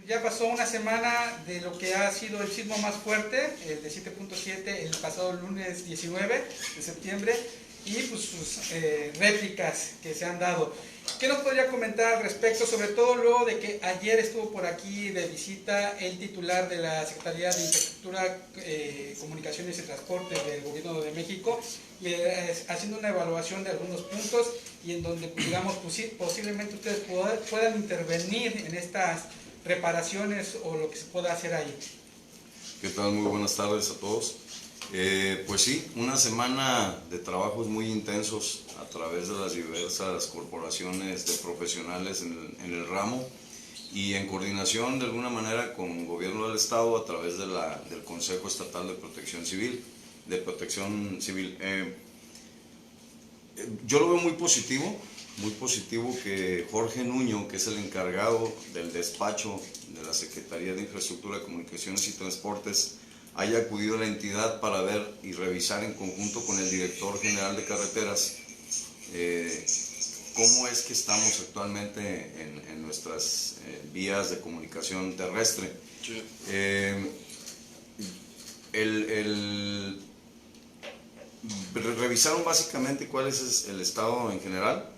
Ya pasó una semana de lo que ha sido el sismo más fuerte, el de 7.7, el pasado lunes 19 de septiembre, y pues sus réplicas que se han dado. ¿Qué nos podría comentar al respecto, sobre todo luego de que ayer estuvo por aquí de visita el titular de la Secretaría de Infraestructura, Comunicaciones y Transportes del Gobierno de México, haciendo una evaluación de algunos puntos y en donde, digamos, posiblemente ustedes puedan intervenir en estas reparaciones o lo que se pueda hacer ahí? ¿Qué tal? Muy buenas tardes a todos. Pues sí, una semana de trabajos muy intensos a través de las diversas corporaciones de profesionales en el ramo y en coordinación de alguna manera con el gobierno del estado a través del Consejo Estatal de Protección Civil. Yo lo veo muy positivo que Jorge Nuño, que es el encargado del despacho de la Secretaría de Infraestructura, Comunicaciones y Transportes, haya acudido a la entidad para ver y revisar en conjunto con el director general de carreteras cómo es que estamos actualmente en nuestras vías de comunicación terrestre. Sí. Revisaron básicamente cuál es el estado en general,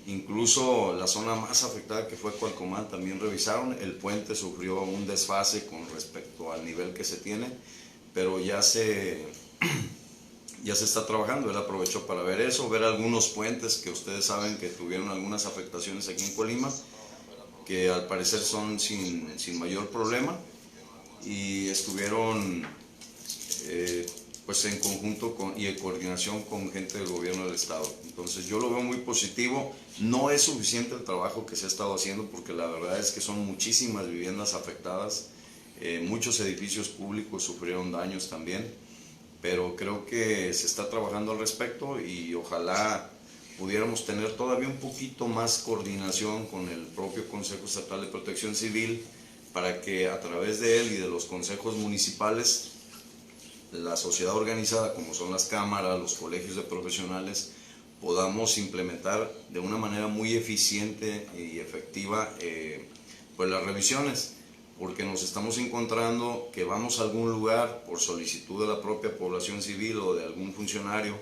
incluso la zona más afectada que fue Cualcomán también revisaron. El puente sufrió un desfase con respecto al nivel que se tiene, pero ya se está trabajando. Él aprovechó para ver eso, ver algunos puentes que ustedes saben que tuvieron algunas afectaciones aquí en Colima, que al parecer son sin mayor problema, y estuvieron pues en conjunto y en coordinación con gente del gobierno del estado. Entonces yo lo veo muy positivo. No es suficiente el trabajo que se ha estado haciendo, porque la verdad es que son muchísimas viviendas afectadas, muchos edificios públicos sufrieron daños también, pero creo que se está trabajando al respecto y ojalá pudiéramos tener todavía un poquito más coordinación con el propio Consejo Estatal de Protección Civil, para que a través de él y de los consejos municipales, la sociedad organizada, como son las cámaras, los colegios de profesionales, podamos implementar de una manera muy eficiente y efectiva pues las revisiones, porque nos estamos encontrando que vamos a algún lugar por solicitud de la propia población civil o de algún funcionario,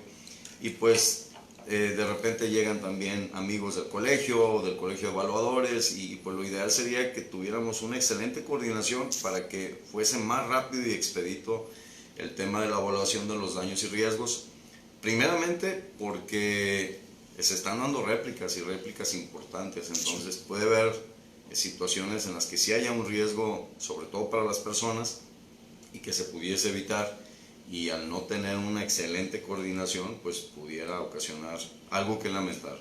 y pues de repente llegan también amigos del colegio o del colegio de evaluadores, y pues lo ideal sería que tuviéramos una excelente coordinación para que fuese más rápido y expedito el tema de la evaluación de los daños y riesgos. Primeramente porque se están dando réplicas y réplicas importantes, entonces puede haber situaciones en las que sí haya un riesgo, sobre todo para las personas, y que se pudiese evitar, y al no tener una excelente coordinación pues pudiera ocasionar algo que lamentar.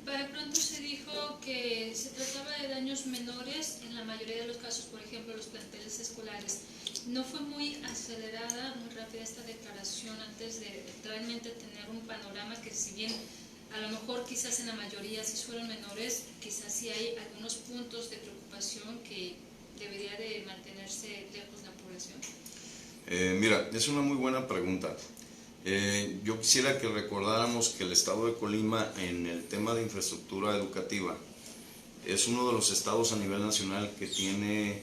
Para pronto se dijo que se trataba de daños menores en la mayoría de los casos, por ejemplo los planteles escolares. ¿No fue muy acelerada, muy rápida esta declaración antes de realmente tener un panorama que, si bien a lo mejor quizás en la mayoría sí fueron menores, quizás sí hay algunos puntos de preocupación que debería de mantenerse lejos de la población? Mira, es una muy buena pregunta. Yo quisiera que recordáramos que el estado de Colima, en el tema de infraestructura educativa, es uno de los estados a nivel nacional que tiene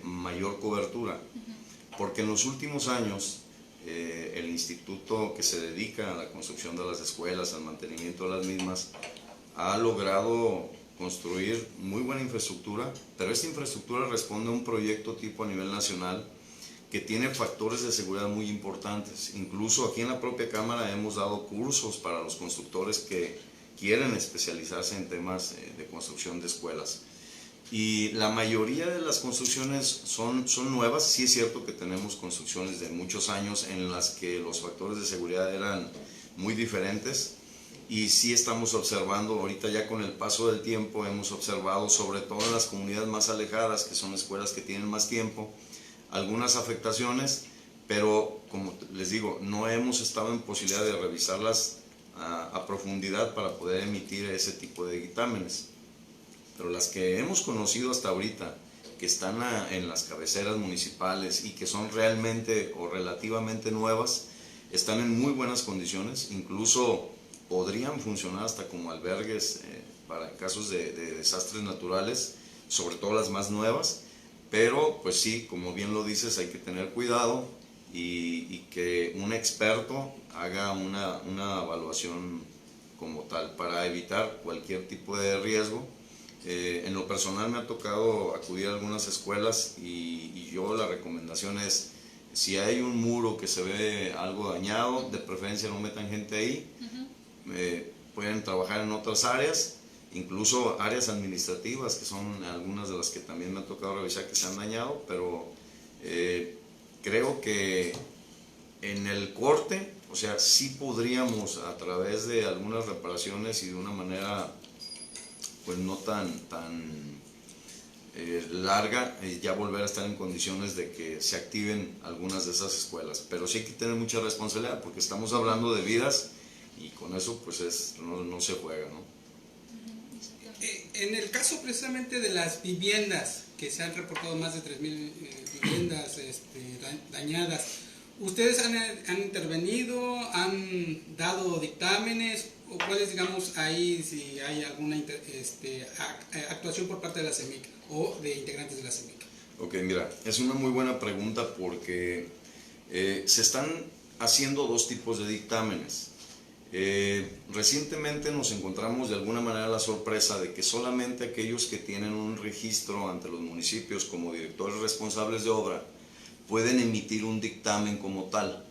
mayor cobertura, porque en los últimos años el instituto que se dedica a la construcción de las escuelas, al mantenimiento de las mismas, ha logrado construir muy buena infraestructura, pero esta infraestructura responde a un proyecto tipo a nivel nacional que tiene factores de seguridad muy importantes. Incluso aquí en la propia Cámara hemos dado cursos para los constructores que quieren especializarse en temas de construcción de escuelas. Y la mayoría de las construcciones son nuevas. Sí es cierto que tenemos construcciones de muchos años en las que los factores de seguridad eran muy diferentes, y sí estamos observando, ahorita ya con el paso del tiempo, hemos observado sobre todo en las comunidades más alejadas, que son escuelas que tienen más tiempo, algunas afectaciones, pero como les digo, no hemos estado en posibilidad de revisarlas a profundidad para poder emitir ese tipo de dictámenes. Pero las que hemos conocido hasta ahorita, que están en las cabeceras municipales y que son realmente o relativamente nuevas, están en muy buenas condiciones, incluso podrían funcionar hasta como albergues para casos de desastres naturales, sobre todo las más nuevas, pero pues sí, como bien lo dices, hay que tener cuidado y que un experto haga una evaluación como tal para evitar cualquier tipo de riesgo. En lo personal me ha tocado acudir a algunas escuelas y yo la recomendación es, si hay un muro que se ve algo dañado, de preferencia no metan gente ahí. Pueden trabajar en otras áreas, incluso áreas administrativas, que son algunas de las que también me ha tocado revisar que se han dañado, pero creo que en el corte, o sea, sí podríamos a través de algunas reparaciones y de una manera pues no tan larga, ya volver a estar en condiciones de que se activen algunas de esas escuelas, pero sí hay que tener mucha responsabilidad porque estamos hablando de vidas y con eso pues no se juega, ¿no? En el caso precisamente de las viviendas, que se han reportado más de 3.000 viviendas dañadas, ¿ustedes han intervenido, han dado dictámenes, o cuáles, digamos, ahí si hay alguna actuación por parte de la CEMIC o de integrantes de la CEMIC? Ok, mira, es una muy buena pregunta porque se están haciendo dos tipos de dictámenes. Recientemente nos encontramos de alguna manera la sorpresa de que solamente aquellos que tienen un registro ante los municipios como directores responsables de obra pueden emitir un dictamen como tal.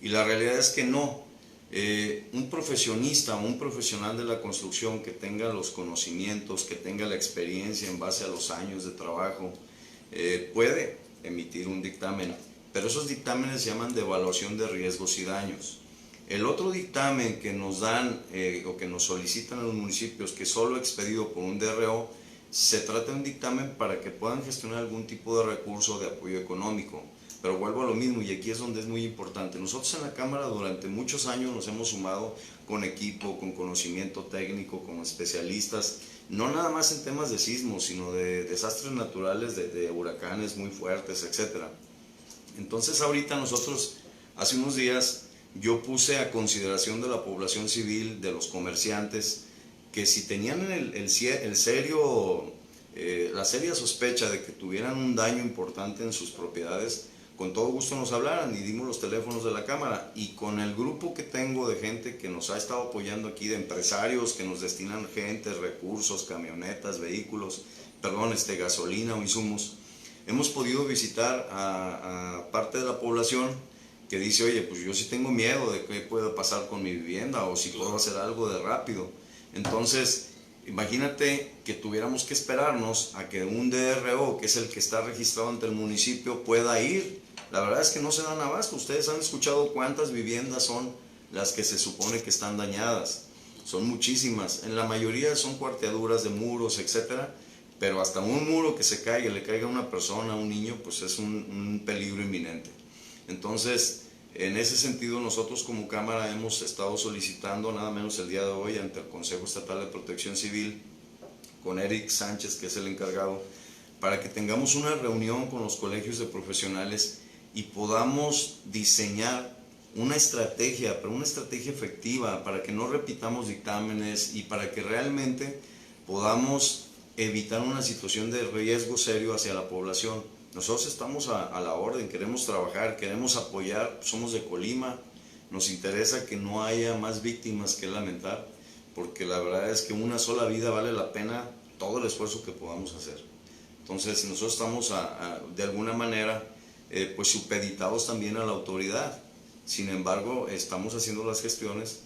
Y la realidad es que no. Un profesionista o un profesional de la construcción que tenga los conocimientos, que tenga la experiencia en base a los años de trabajo, puede emitir un dictamen, pero esos dictámenes se llaman de evaluación de riesgos y daños. El otro dictamen que nos dan o que nos solicitan a los municipios, que es solo expedido por un DRO, se trata de un dictamen para que puedan gestionar algún tipo de recurso de apoyo económico. Pero vuelvo a lo mismo, y aquí es donde es muy importante. Nosotros en la Cámara durante muchos años nos hemos sumado con equipo, con conocimiento técnico, con especialistas, no nada más en temas de sismos, sino de desastres naturales, de huracanes muy fuertes, etc. Entonces ahorita nosotros, hace unos días, yo puse a consideración de la población civil, de los comerciantes, que si tenían la seria sospecha de que tuvieran un daño importante en sus propiedades, con todo gusto nos hablaran, y dimos los teléfonos de la Cámara, y con el grupo que tengo de gente que nos ha estado apoyando aquí, de empresarios que nos destinan gente, recursos, camionetas, vehículos, gasolina o insumos, hemos podido visitar a parte de la población que dice, oye, pues yo sí tengo miedo de qué pueda pasar con mi vivienda, o si puedo hacer algo de rápido. Entonces, imagínate que tuviéramos que esperarnos a que un DRO, que es el que está registrado ante el municipio, pueda ir. La verdad es que no se dan abasto. Ustedes han escuchado cuántas viviendas son las que se supone que están dañadas. Son muchísimas. En la mayoría son cuarteaduras de muros, etcétera. Pero hasta un muro que se caiga, le caiga a una persona, a un niño, pues es un peligro inminente. Entonces, en ese sentido, nosotros como Cámara hemos estado solicitando, nada menos el día de hoy, ante el Consejo Estatal de Protección Civil, con Eric Sánchez, que es el encargado, para que tengamos una reunión con los colegios de profesionales y podamos diseñar una estrategia, pero una estrategia efectiva, para que no repitamos dictámenes y para que realmente podamos evitar una situación de riesgo serio hacia la población. Nosotros estamos a la orden, queremos trabajar, queremos apoyar, somos de Colima, nos interesa que no haya más víctimas que lamentar, porque la verdad es que una sola vida vale la pena todo el esfuerzo que podamos hacer. Entonces nosotros estamos de alguna manera pues supeditados también a la autoridad. Sin embargo, estamos haciendo las gestiones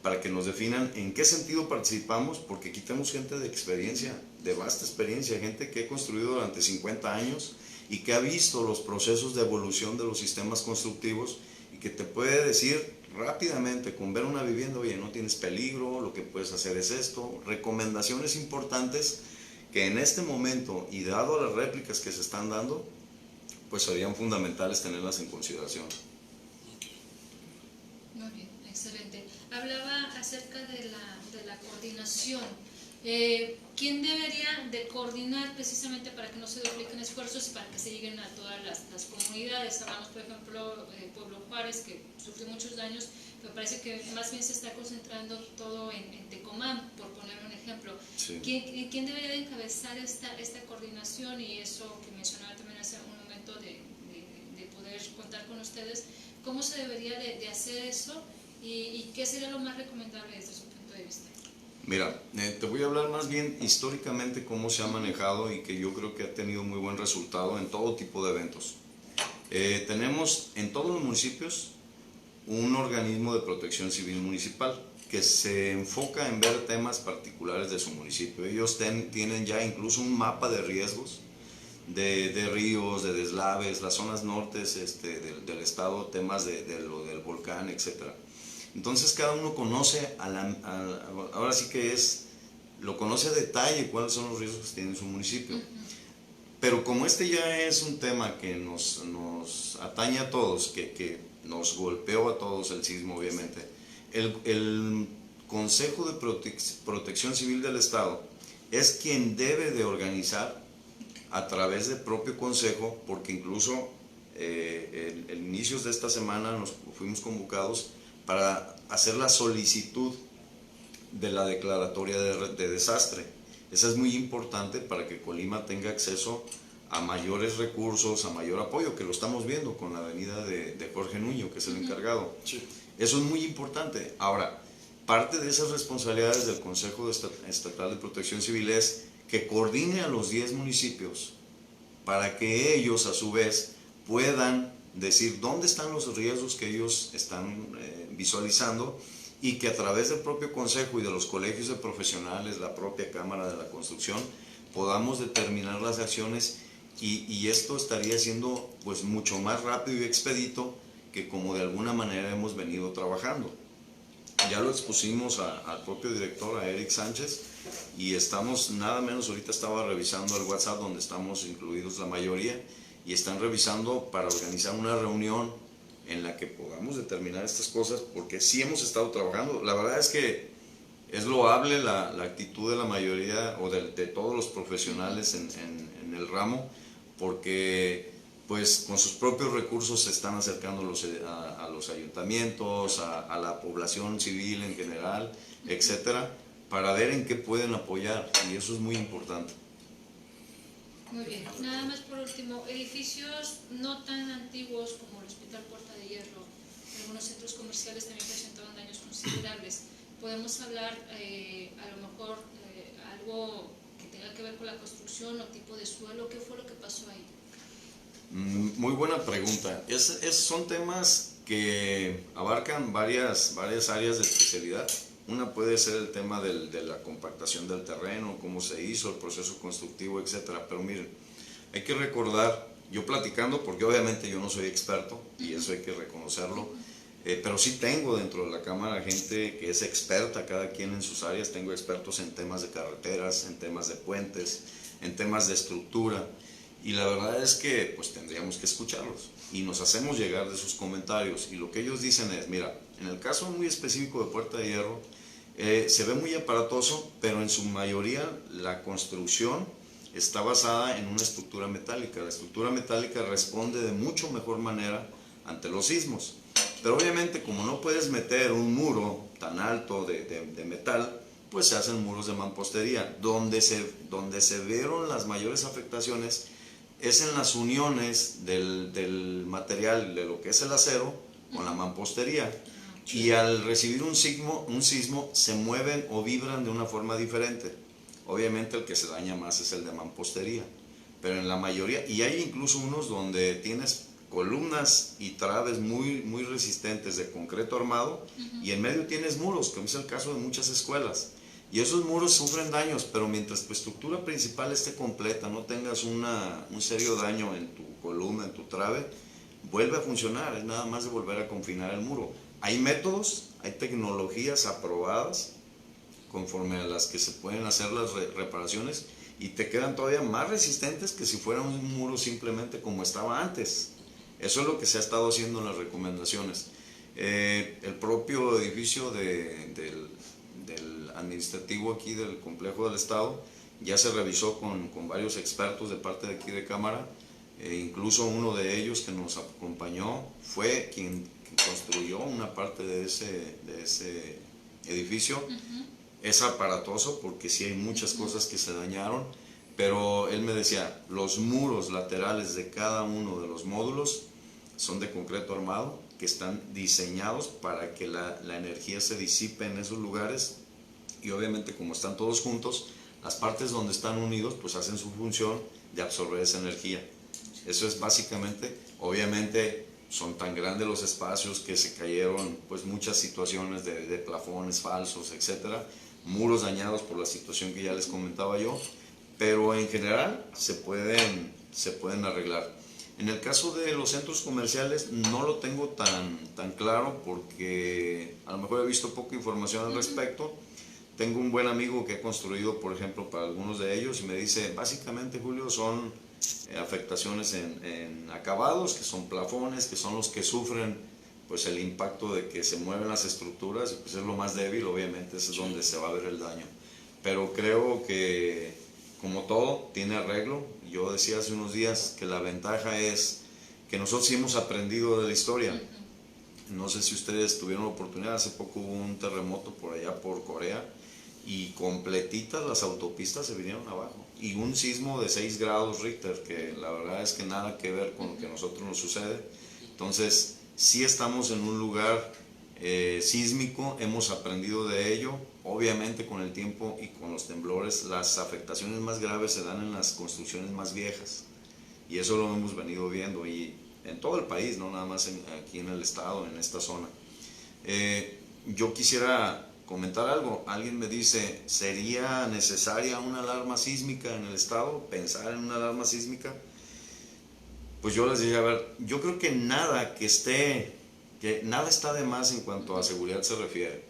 para que nos definan en qué sentido participamos, porque aquí tenemos gente de experiencia, de vasta experiencia, gente que ha construido durante 50 años y que ha visto los procesos de evolución de los sistemas constructivos y que te puede decir rápidamente con ver una vivienda, oye, no tienes peligro, lo que puedes hacer es esto, recomendaciones importantes que en este momento, y dado a las réplicas que se están dando, pues serían fundamentales tenerlas en consideración. Muy bien, excelente. Hablaba acerca de la coordinación ¿Quién debería de coordinar precisamente para que no se dupliquen esfuerzos y para que se lleguen a todas las comunidades? Hablamos, por ejemplo, Pueblo Juárez, que sufrió muchos daños, pero parece que más bien se está concentrando todo en Tecomán, por poner un ejemplo. Sí. ¿Quién debería de encabezar esta coordinación? Y eso que mencionaba también hace un momento de poder contar con ustedes, ¿cómo se debería de hacer eso? ¿Y qué sería lo más recomendable desde su punto de vista? Mira, te voy a hablar más bien históricamente cómo se ha manejado y que yo creo que ha tenido muy buen resultado en todo tipo de eventos. Tenemos en todos los municipios un organismo de protección civil municipal que se enfoca en ver temas particulares de su municipio. Ellos tienen ya incluso un mapa de riesgos de ríos, de deslaves, las zonas nortes del estado, temas lo del volcán, etcétera. Entonces cada uno conoce, ahora sí que lo conoce a detalle cuáles son los riesgos que tiene su municipio. Pero como este ya es un tema que nos atañe a todos, que nos golpeó a todos el sismo obviamente, el Consejo de Protección Civil del Estado es quien debe de organizar a través del propio consejo, porque incluso en inicios de esta semana nos fuimos convocados para hacer la solicitud de la declaratoria de desastre. Esa es muy importante para que Colima tenga acceso a mayores recursos, a mayor apoyo, que lo estamos viendo con la avenida de Jorge Nuño, que es el encargado. Sí. Eso es muy importante. Ahora, parte de esas responsabilidades del Consejo Estatal de Protección Civil es que coordine a los 10 municipios para que ellos a su vez puedan decir dónde están los riesgos que ellos están visualizando, y que a través del propio consejo y de los colegios de profesionales, la propia Cámara de la Construcción, podamos determinar las acciones, y esto estaría siendo pues mucho más rápido y expedito que como de alguna manera hemos venido trabajando. Ya lo expusimos al propio director, a Eric Sánchez, y estamos, nada menos, ahorita estaba revisando el WhatsApp donde estamos incluidos la mayoría, y están revisando para organizar una reunión en la que podamos determinar estas cosas, porque sí hemos estado trabajando. La verdad es que es loable la actitud de la mayoría o de todos los profesionales en el ramo, porque pues con sus propios recursos se están acercando a los ayuntamientos, a la población civil en general, etcétera, para ver en qué pueden apoyar, y eso es muy importante. Muy bien, nada más por último, edificios no tan antiguos como el Hospital Puerta de Hierro, algunos centros comerciales también presentaron daños considerables. Podemos hablar a lo mejor algo que tenga que ver con la construcción o tipo de suelo. ¿Qué fue lo que pasó ahí? Muy buena pregunta. Son temas que abarcan varias áreas de especialidad. Una puede ser el tema de la compactación del terreno, cómo se hizo, el proceso constructivo, etcétera. Pero miren, hay que recordar, yo platicando, porque obviamente yo no soy experto, y eso hay que reconocerlo, pero sí tengo dentro de la Cámara gente que es experta, cada quien en sus áreas. Tengo expertos en temas de carreteras, en temas de puentes, en temas de estructura, y la verdad es que pues tendríamos que escucharlos, y nos hacemos llegar de sus comentarios, y lo que ellos dicen es, mira, en el caso muy específico de Puerta de Hierro, se ve muy aparatoso, pero en su mayoría la construcción está basada en una estructura metálica. La estructura metálica responde de mucho mejor manera ante los sismos, pero obviamente como no puedes meter un muro tan alto de metal, pues se hacen muros de mampostería. Donde se vieron las mayores afectaciones es en las uniones del material, de lo que es el acero, con la mampostería. Y al recibir un sismo se mueven o vibran de una forma diferente. Obviamente el que se daña más es el de mampostería, pero en la mayoría, y hay incluso unos donde tienes columnas y traves muy resistentes de concreto armado, y en medio tienes muros, como es el caso de muchas escuelas, y esos muros sufren daños, pero mientras tu estructura principal esté completa, no tengas un serio daño en tu columna, en tu trave, vuelve a funcionar. Es nada más de volver a confinar el muro. Hay métodos, hay tecnologías aprobadas conforme a las que se pueden hacer las reparaciones, y te quedan todavía más resistentes que si fuera un muro simplemente como estaba antes. Eso es lo que se ha estado haciendo en las recomendaciones. El propio edificio de del administrativo aquí del complejo del Estado. Ya se revisó con varios expertos de parte de aquí de Cámara, incluso uno de ellos que nos acompañó fue quien construyó una parte de ese edificio. Es aparatoso porque sí hay muchas cosas que se dañaron, pero él me decía, los muros laterales de cada uno de los módulos son de concreto armado, que están diseñados para que la energía se disipe en esos lugares, y obviamente como están todos juntos, las partes donde están unidos pues hacen su función de absorber esa energía. Eso es básicamente, obviamente son tan grandes los espacios que se cayeron pues muchas situaciones de plafones falsos, etcétera, muros dañados por la situación que ya les comentaba yo, pero en general se pueden arreglar. En el caso de los centros comerciales no lo tengo tan claro porque a lo mejor he visto poca información al respecto. Tengo un buen amigo que ha construido, por ejemplo, para algunos de ellos y me dice, básicamente, Julio, son afectaciones en acabados, que son plafones, que son los que sufren pues el impacto de que se mueven las estructuras, y pues es lo más débil, obviamente, ese es donde se va a ver el daño. Pero creo que, como todo, tiene arreglo. Yo decía hace unos días que la ventaja es que nosotros sí hemos aprendido de la historia. No sé si ustedes tuvieron la oportunidad, hace poco hubo un terremoto por allá por Corea y completitas las autopistas se vinieron abajo. Y un sismo de 6 grados Richter, que la verdad es que nada que ver con lo que a nosotros nos sucede. Entonces, sí estamos en un lugar sísmico, hemos aprendido de ello. Obviamente con el tiempo y con los temblores, las afectaciones más graves se dan en las construcciones más viejas. Y eso lo hemos venido viendo y en todo el país, no nada más aquí en el estado, en esta zona. Yo quisiera comentar algo. Alguien me dice, ¿sería necesaria una alarma sísmica en el estado? ¿Pensar en una alarma sísmica? Pues yo les dije, a ver, yo creo que nada está de más en cuanto a seguridad se refiere.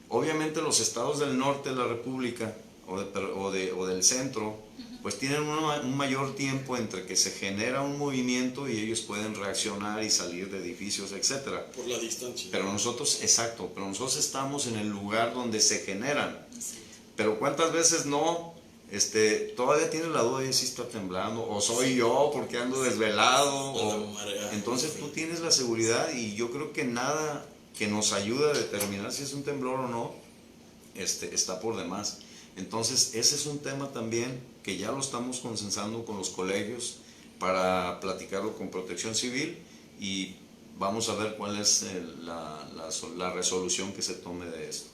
Obviamente los estados del norte de la República o del centro, pues tienen un mayor tiempo entre que se genera un movimiento y ellos pueden reaccionar y salir de edificios, etcétera. Por la distancia. Pero nosotros, exacto, pero nosotros estamos en el lugar donde se generan. Pero ¿cuántas veces no? Todavía tienes la duda de si está temblando, o soy yo porque ando desvelado, entonces tú tienes la seguridad y yo creo que nada que nos ayude a determinar si es un temblor o no, está por demás. Entonces ese es un tema también que ya lo estamos consensando con los colegios para platicarlo con Protección Civil y vamos a ver cuál es la resolución que se tome de esto.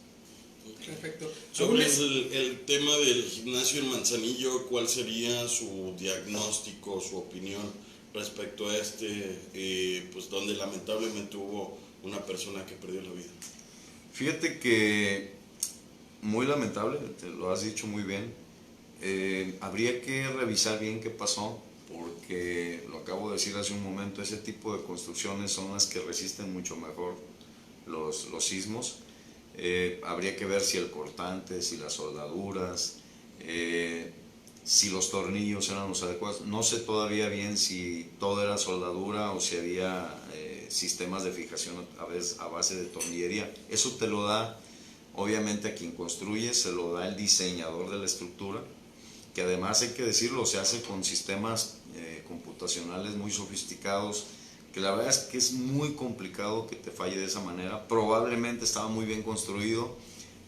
Perfecto. Sobre el tema del gimnasio en Manzanillo, ¿cuál sería su diagnóstico, su opinión respecto a pues donde lamentablemente hubo una persona que perdió la vida? Fíjate que muy lamentable, te lo has dicho muy bien. Habría que revisar bien qué pasó, porque lo acabo de decir hace un momento, ese tipo de construcciones son las que resisten mucho mejor los sismos. Habría que ver si el cortante, si las soldaduras, si los tornillos eran los adecuados. No sé todavía bien si todo era soldadura o si había sistemas de fijación a base de tornillería. Eso te lo da obviamente a quien construye, se lo da el diseñador de la estructura, que además hay que decirlo, se hace con sistemas computacionales muy sofisticados, que la verdad es que es muy complicado que te falle de esa manera. Probablemente estaba muy bien construido,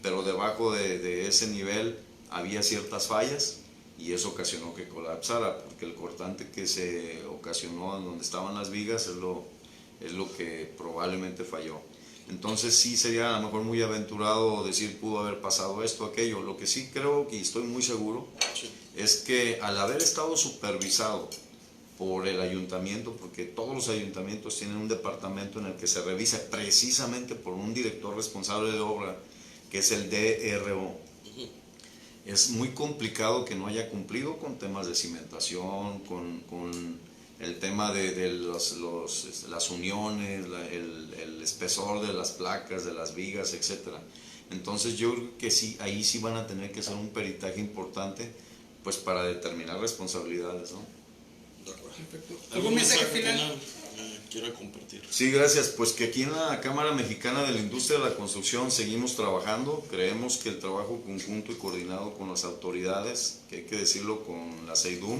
pero debajo de ese nivel había ciertas fallas y eso ocasionó que colapsara, porque el cortante que se ocasionó en donde estaban las vigas es lo que probablemente falló. Entonces sí sería a lo mejor muy aventurado decir pudo haber pasado esto, aquello. Lo que sí creo y estoy muy seguro es que al haber estado supervisado por el ayuntamiento, porque todos los ayuntamientos tienen un departamento en el que se revisa precisamente por un director responsable de obra, que es el DRO. Es muy complicado que no haya cumplido con temas de cimentación, con el tema de las uniones, el espesor de las placas, de las vigas, etc. Entonces yo creo que sí, ahí sí van a tener que hacer un peritaje importante pues para determinar responsabilidades, ¿no? De acuerdo. Perfecto. ¿Algún ¿Algún mensaje mensaje final? quiera compartir? Sí, gracias. Pues que aquí en la Cámara Mexicana de la Industria de la Construcción seguimos trabajando. Creemos que el trabajo conjunto y coordinado con las autoridades, que hay que decirlo con la CEIDUM,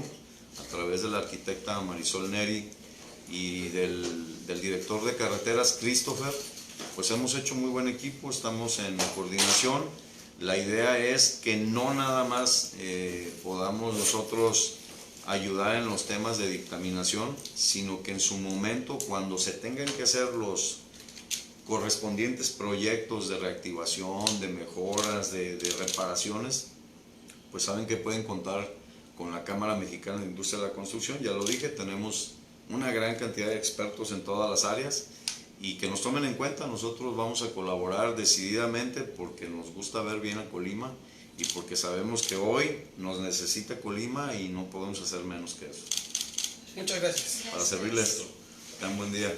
a través de la arquitecta Marisol Neri y del director de carreteras, Christopher, pues hemos hecho muy buen equipo, estamos en coordinación. La idea es que no nada más podamos nosotros ayudar en los temas de dictaminación, sino que en su momento, cuando se tengan que hacer los correspondientes proyectos de reactivación, de mejoras, de reparaciones, pues saben que pueden contar con la Cámara Mexicana de Industria de la Construcción. Ya lo dije, tenemos una gran cantidad de expertos en todas las áreas y que nos tomen en cuenta. Nosotros vamos a colaborar decididamente porque nos gusta ver bien a Colima y porque sabemos que hoy nos necesita Colima y no podemos hacer menos que eso. Muchas gracias. Para servirles, tan buen día.